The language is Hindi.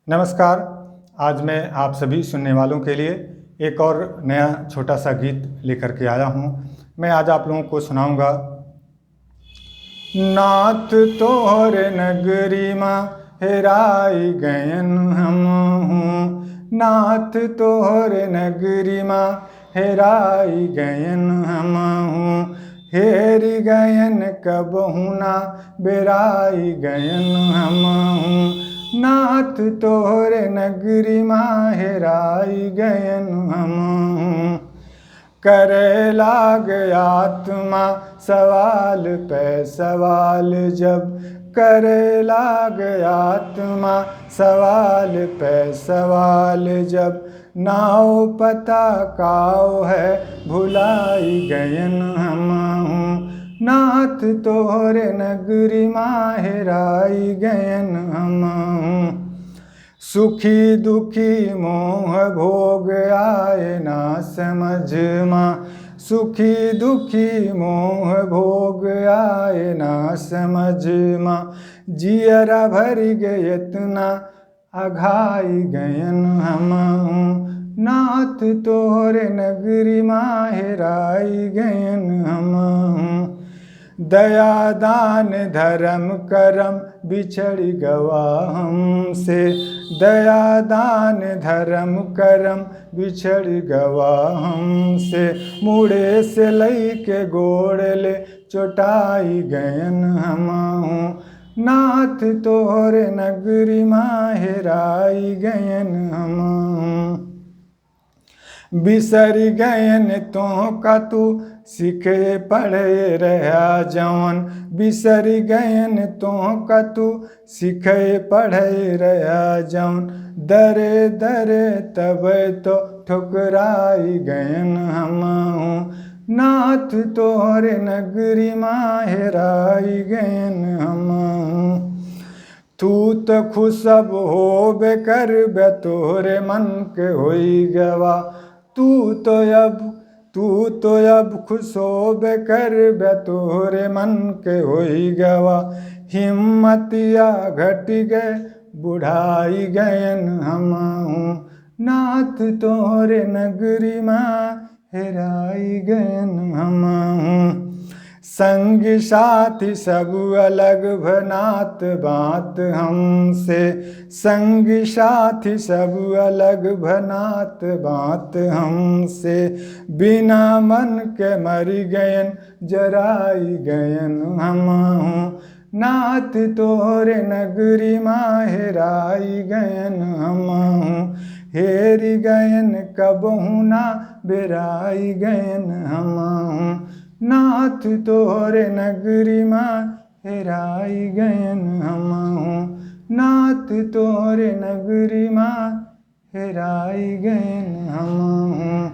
नमस्कार। आज मैं आप सभी सुनने वालों के लिए एक और नया छोटा सा गीत लेकर के आया हूँ। मैं आज आप लोगों को सुनाऊंगा। नाथ तोहरे नगरी माँ हेराई गयन हम हूँ। नाथ तोहरे नगरी माँ हेराई गयन हम हूँ। हेरी गयन कबहू ना बेराई गयन हम हूँ। नाथ तोहरे नगरी माँ हेराई गयन हम हूँ। करे लाग आत्मा सवाल पे सवाल जब, करे लाग आत्मा सवाल पे सवाल जब, नाव पता काओ है भुलाई गयन हम हूँ। नाथ तोहरे नगरी माँ हेराई गयन हम हूँ। सुखी दुखी मोह भोग आए ना समझ माँ, सुखी दुखी मोह भोग आए ना समझ माँ। जियरा भर गए इतना अघाई गयन हम हूँ। नाथ तोहरे नगरी माँ हेराई गयन हम हूँ। दया दान धर्म करम बिछड़ गवा हमसे, दया दान धर्म करम बिछड़ गवा हमसे। मुड़े से लई के गोड़ ले चोटाई गयन हम हूँ। नाथ तोहरे नगरी माँ हेराई गयन हम हूँ। बिसर गयन तो का तू सिखे पढ़े रहा जवन, बिसर गयन तो का तू सिखे पढ़े रहा जवन। दरे दरे तब तो ठुकराई गयन हम हूँ। नाथ तोहरे नगरी माँ हेराई गयन हम हूँ। तू तो खुशब हो बेकर बे तोहरे मन के होई गवा, तू तो अब खुश हो बेकर बे तोहरे मन के होई गवा। हिम्मतिया घट गए बुढ़ाई गयन हम हूँ। नाथ तोहरे नगरी माँ हेराई गयन हम हूँ। संग साथी सब अलग भनात बात हमसे, संग साथी सब अलग भनात बात हमसे। बिना मन के मर गयन जराई गयन हम हूँ। नाथ तोहरे नगरी माँ हेराई गयन हम हूँ। हेरी गयन कबहू ना बेराई गयन हम हूँ। नाथ तोहरे नगरी माँ हेराई गयन हम हूँ। नाथ तोहरे नगरी माँ हेराई गयन हम हूँ।